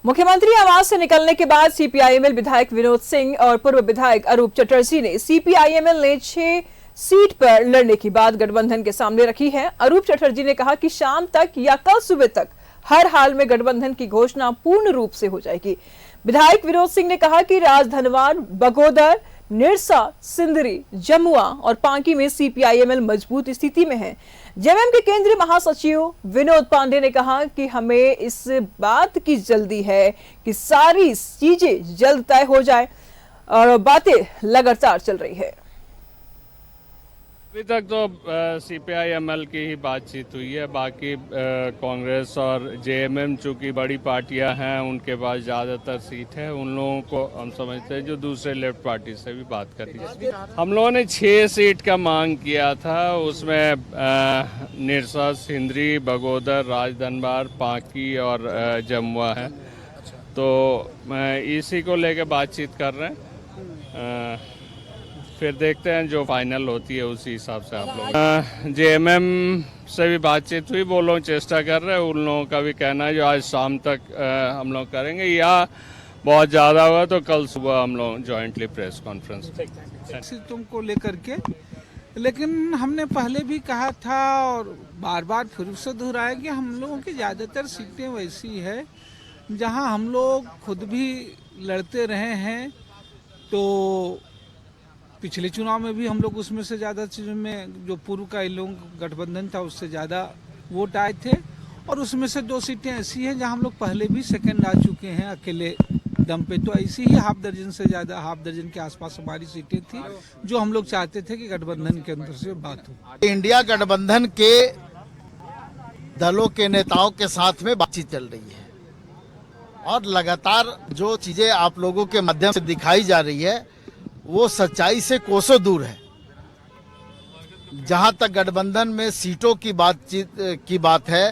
मुख्यमंत्री आवास से निकलने के बाद सीपीआईएमएल विधायक विनोद सिंह और पूर्व विधायक अरूप चटर्जी ने सीपीआईएमएल ने 6 सीट पर लड़ने की बात गठबंधन के सामने रखी है। अरूप चटर्जी ने कहा कि शाम तक या कल सुबह तक हर हाल में गठबंधन की घोषणा पूर्ण रूप से हो जाएगी। विधायक विनोद सिंह ने कहा कि राजधनवार, बगोदर, निरसा, सिंदरी, जमुआ और पांकी में सीपीआईएमएल मजबूत स्थिति में है। जेएमएम के केंद्रीय महासचिव विनोद पांडे ने कहा कि हमें इस बात की जल्दी है कि सारी चीजें जल्द तय हो जाए और बातें लगातार चल रही है। अभी तक तो सीपीआईएमएल की ही बातचीत हुई है। बाकी कांग्रेस और जेएमएम चूंकि बड़ी पार्टियां हैं, उनके पास ज़्यादातर सीट है। उन लोगों को हम समझते हैं जो दूसरे लेफ्ट पार्टी से भी बात कर रही है। हम लोगों ने 6 सीट का मांग किया था। उसमें निरसा, सिंदरी, बगोदर, राजधनवार, पांकी और जमुआ है। तो इसी को लेकर बातचीत कर रहे हैं। फिर देखते हैं जो फाइनल होती है उसी हिसाब से आप लोग। जेएमएम से भी बातचीत हुई, वो लोग चेष्टा कर रहे हैं। उन लोगों का भी कहना है जो आज शाम तक हम लोग करेंगे, या बहुत ज़्यादा हुआ तो कल सुबह हम लोग जॉइंटली प्रेस कॉन्फ्रेंस तुमको लेकर के। लेकिन हमने पहले भी कहा था और बार बार फिर से दोहराया कि हम लोगों की ज़्यादातर सीटें वैसी है जहां हम लोग खुद भी लड़ते रहे हैं। तो पिछले चुनाव में भी हम लोग उसमें से ज़्यादा चीज़ों में जो पूर्व का इन लोगों का गठबंधन था उससे ज़्यादा वोट आए थे। और उसमें से 2 सीटें ऐसी हैं जहां हम लोग पहले भी सेकंड आ चुके हैं अकेले दम पे। तो ऐसी ही हाफ दर्जन से ज़्यादा, हाफ दर्जन के आसपास हमारी सीटें थी जो हम लोग चाहते थे कि गठबंधन के अंदर से बात हो। इंडिया गठबंधन के दलों के नेताओं के साथ में बातचीत चल रही है और लगातार जो चीजें आप लोगों के माध्यम से दिखाई जा रही है वो सच्चाई से कोसों दूर है। जहां तक गठबंधन में सीटों की बात है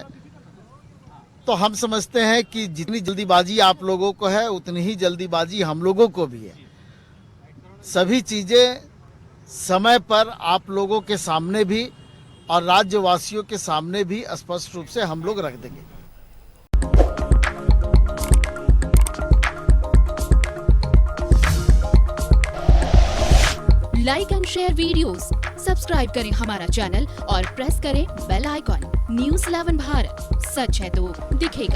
तो हम समझते हैं कि जितनी जल्दीबाजी आप लोगों को है उतनी ही जल्दीबाजी हम लोगों को भी है। सभी चीजें समय पर आप लोगों के सामने भी और राज्यवासियों के सामने भी स्पष्ट रूप से हम लोग रख देंगे। Like and share videos, subscribe करें हमारा चैनल और प्रेस करें बेल आइकॉन। न्यूज़ 11 भारत, सच है तो दिखेगा।